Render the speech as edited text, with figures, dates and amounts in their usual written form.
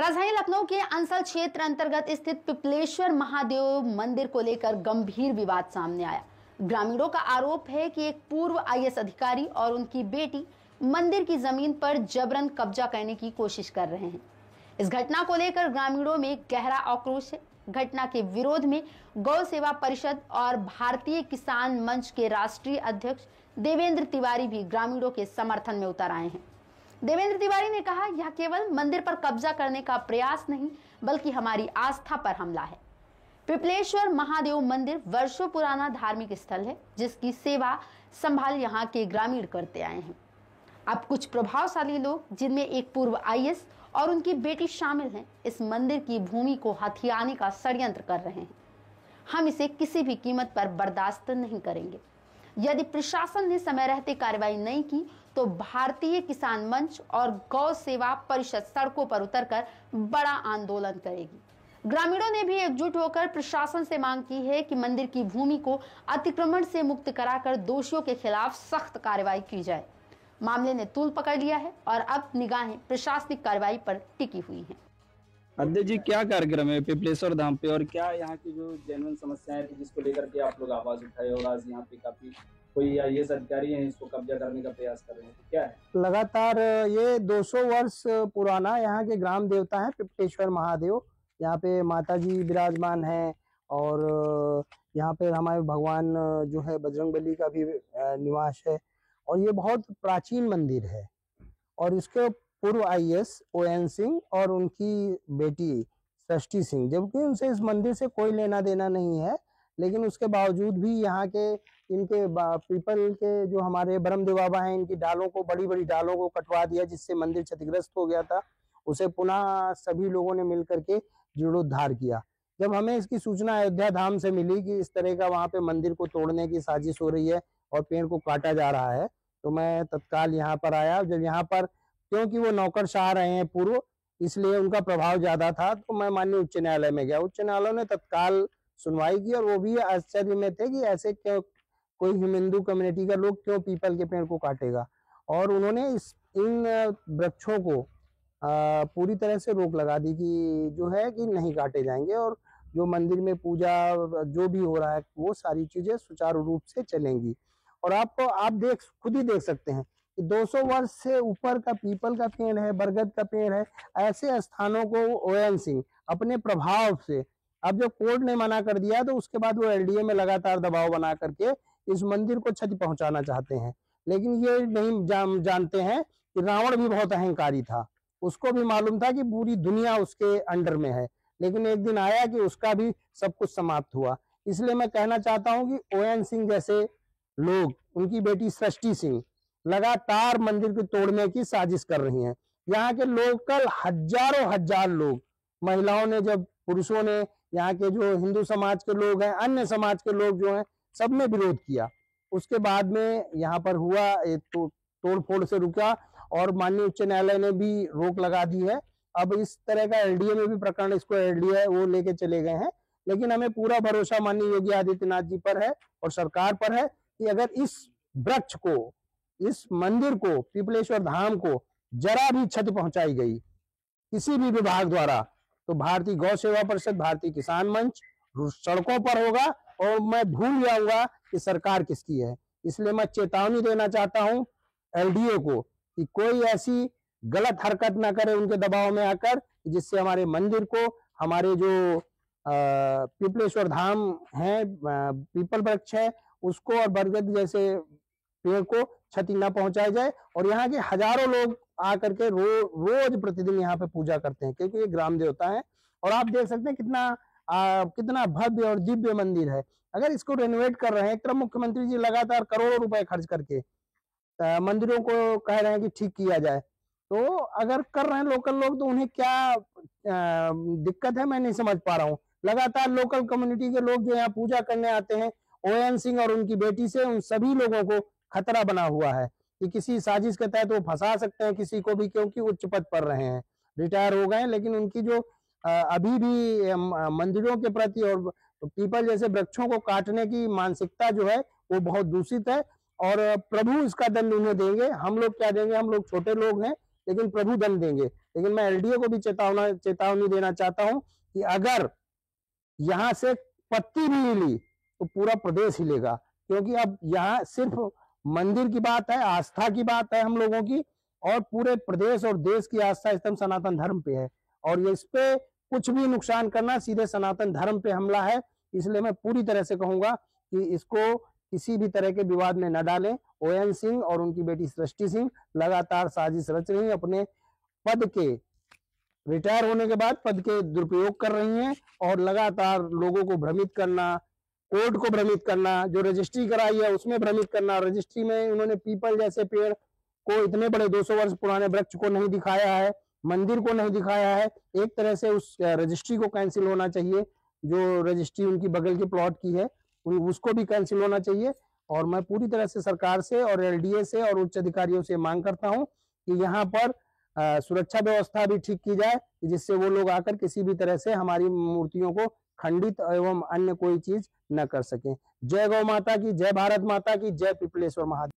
राजधानी लखनऊ के अंसल क्षेत्र अंतर्गत स्थित पिपलेश्वर महादेव मंदिर को लेकर गंभीर विवाद सामने आया। ग्रामीणों का आरोप है कि एक पूर्व आईएएस अधिकारी और उनकी बेटी मंदिर की जमीन पर जबरन कब्जा करने की कोशिश कर रहे हैं। इस घटना को लेकर ग्रामीणों में गहरा आक्रोश है। घटना के विरोध में गौ सेवा परिषद और भारतीय किसान मंच के राष्ट्रीय अध्यक्ष देवेंद्र तिवारी भी ग्रामीणों के समर्थन में उतर आए हैं। देवेंद्र तिवारी ने कहा, यह केवल मंदिर पर कब्जा करने का प्रयास नहीं बल्कि हमारी आस्था पर हमला है। पिपलेश्वर महादेव मंदिर वर्षों पुराना धार्मिक स्थल है जिसकी सेवा संभाल यहाँ के ग्रामीण करते आए हैं। अब कुछ प्रभावशाली लोग जिनमें एक पूर्व आईएएस और उनकी बेटी शामिल हैं, इस मंदिर की भूमि को हथियाने का षड्यंत्र कर रहे हैं। हम इसे किसी भी कीमत पर बर्दाश्त नहीं करेंगे। यदि प्रशासन ने समय रहते कार्रवाई नहीं की तो भारतीय किसान मंच और गौ सेवा परिषद सड़कों पर उतरकर बड़ा आंदोलन करेगी। ग्रामीणों ने भी एकजुट होकर प्रशासन से मांग की है कि मंदिर की भूमि को अतिक्रमण से मुक्त कराकर दोषियों के खिलाफ सख्त कार्रवाई की जाए। मामले ने तूल पकड़ लिया है और अब निगाहें प्रशासनिक कार्रवाई पर टिकी हुई हैं। अध्यक्ष जी, क्या कार्यक्रम है पिपलेश्वर धाम पे और क्या यहाँ की जो जेन्युइन समस्याएं थी जिसको लेकर के आप लोग आवाज उठाए और आज यहाँ पे काफी कोई आईएएस अधिकारी हैं इसको कब्जा करने का प्रयास कर रहे हैं, तो क्या है? लगातार ये 200 वर्ष पुराना यहाँ के ग्राम देवता है पिपलेश्वर महादेव। यहाँ पे माता जी विराजमान है और यहाँ पे हमारे भगवान जो है बजरंगबली का भी निवास है और ये बहुत प्राचीन मंदिर है। और इसके पूर्व आईएएस ओएन सिंह और उनकी बेटी सृष्टि सिंह, जबकि उनसे इस मंदिर से कोई लेना देना नहीं है, लेकिन उसके बावजूद भी यहाँ के इनके पीपल के जो हमारे ब्रह्मदेव बाबा हैं, इनकी डालों को बड़ी बड़ी डालों को कटवा दिया जिससे मंदिर क्षतिग्रस्त हो गया था। उसे पुनः सभी लोगों ने मिल करके जीर्णोद्धार किया। जब हमें इसकी सूचना अयोध्या धाम से मिली कि इस तरह का वहाँ पे मंदिर को तोड़ने की साजिश हो रही है और पेड़ को काटा जा रहा है, तो मैं तत्काल यहाँ पर आया। जब यहाँ पर क्योंकि वो नौकरशाह रहे हैं पूर्व, इसलिए उनका प्रभाव ज्यादा था, तो मैं माननीय उच्च न्यायालय में गया। उच्च न्यायालय ने तत्काल सुनवाई की और वो भी आश्चर्य में थे कि ऐसे क्यों कोई हिंदू कम्युनिटी का लोग क्यों पीपल के पेड़ को काटेगा। और उन्होंने इन वृक्षों को पूरी तरह से रोक लगा दी कि जो है कि नहीं काटे जाएंगे और जो मंदिर में पूजा जो भी हो रहा है वो सारी चीजें सुचारू रूप से चलेंगी। और आप खुद ही देख सकते हैं कि 200 वर्ष से ऊपर का पीपल का पेड़ है, बरगद का पेड़ है। ऐसे स्थानों को ओएन सिंह अपने प्रभाव से, अब जब कोर्ट ने मना कर दिया तो उसके बाद वो एलडीए में लगातार दबाव बना करके इस मंदिर को क्षति पहुंचाना चाहते हैं। लेकिन ये नहीं जानते हैं कि रावण भी बहुत अहंकारी था, उसको भी मालूम था कि पूरी दुनिया उसके अंडर में है, लेकिन एक दिन आया कि उसका भी सब कुछ समाप्त हुआ। इसलिए मैं कहना चाहता हूं कि ओएन सिंह जैसे लोग, उनकी बेटी सृष्टि सिंह लगातार मंदिर को तोड़ने की साजिश कर रही हैं। यहाँ के लोकल हजारों हजार लोग, महिलाओं ने, जब पुरुषों ने, यहाँ के जो हिंदू समाज के लोग हैं, अन्य समाज के लोग जो हैं, सबने विरोध किया। उसके बाद में यहाँ पर हुआ तोड़ फोड़ से रुका और माननीय उच्च न्यायालय ने भी रोक लगा दी है। अब इस तरह का एलडीए में भी प्रकरण, इसको एलडीए वो लेके चले गए हैं। लेकिन हमें पूरा भरोसा माननीय योगी आदित्यनाथ जी पर है और सरकार पर है कि अगर इस वृक्ष को, इस मंदिर को, पिपलेश्वर धाम को जरा भी क्षति पहुंचाई गई किसी भी विभाग द्वारा, तो भारतीय गौ सेवा परिषद, भारतीय किसान मंच सड़कों पर होगा और मैं भूल जाऊंगा कि सरकार किसकी है। इसलिए मैं चेतावनी देना चाहता हूं एलडीए को कि कोई ऐसी गलत हरकत ना करे उनके दबाव में आकर, जिससे हमारे मंदिर को, हमारे जो पिपलेश्वर धाम है, पीपल वृक्ष है, उसको और बरगद जैसे पेड़ को क्षति न पहुंचाई जाए। और यहाँ के हजारों लोग आकर के रोज प्रतिदिन यहाँ पे पूजा करते हैं क्योंकि ये ग्राम देवता है। और आप देख सकते हैं कितना भव्य और दिव्य मंदिर है। अगर इसको रेनोवेट कर रहे हैं, एक तरफ मुख्यमंत्री जी लगातार करोड़ों रुपए खर्च करके मंदिरों को कह रहे हैं कि ठीक किया जाए, तो अगर कर रहे हैं लोकल लोग तो उन्हें क्या दिक्कत है, मैं नहीं समझ पा रहा हूँ। लगातार लोकल कम्युनिटी के लोग जो यहाँ पूजा करने आते हैं, ओएन सिंह और उनकी बेटी से उन सभी लोगों को खतरा बना हुआ है कि किसी साजिश के तहत वो फंसा सकते हैं किसी को भी, क्योंकि उच्च पद पर रहे हैं, रिटायर हो गए, लेकिन उनकी जो अभी भी मंदिरों के प्रति और पीपल जैसे वृक्षों को काटने की मानसिकता जो है वो बहुत दूषित है। और प्रभु इसका दंड उन्हें देंगे, हम लोग क्या देंगे, हम लोग छोटे लोग हैं, लेकिन प्रभु दंड देंगे। लेकिन मैं एलडीए को भी चेतावनी देना चाहता हूं कि अगर यहाँ से पत्ती भी हिली तो पूरा प्रदेश हिलेगा, क्योंकि अब यहाँ सिर्फ मंदिर की बात है, आस्था की बात है हम लोगों की, और पूरे प्रदेश और देश की आस्था एकदम सनातन धर्म पे है, और ये इस पे कुछ भी नुकसान करना सीधे सनातन धर्म पे हमला है। इसलिए मैं पूरी तरह से कहूंगा कि इसको किसी भी तरह के विवाद में न डालें। ओएन सिंह और उनकी बेटी सृष्टि सिंह लगातार साजिश रच रही हैं, अपने पद के रिटायर होने के बाद पद के दुरुपयोग कर रही हैं और लगातार लोगों को भ्रमित करना, कोर्ट को भ्रमित करना, जो रजिस्ट्री कराई है उसमें भ्रमित करना। रजिस्ट्री में उन्होंने पीपल जैसे पेड़ को, इतने बड़े 200 वर्ष पुराने वृक्ष को नहीं दिखाया है, मंदिर को नहीं दिखाया है। एक तरह से उस रजिस्ट्री को कैंसिल होना चाहिए, जो रजिस्ट्री उनकी बगल के प्लॉट की है उसको भी कैंसिल होना चाहिए। और मैं पूरी तरह से सरकार से और एलडीए से और उच्च अधिकारियों से मांग करता हूं कि यहाँ पर सुरक्षा व्यवस्था भी ठीक की जाए, जिससे वो लोग आकर किसी भी तरह से हमारी मूर्तियों को खंडित एवं अन्य कोई चीज न कर सकें। जय गौ माता की, जय भारत माता की, जय पिपलेश्वर महादेव।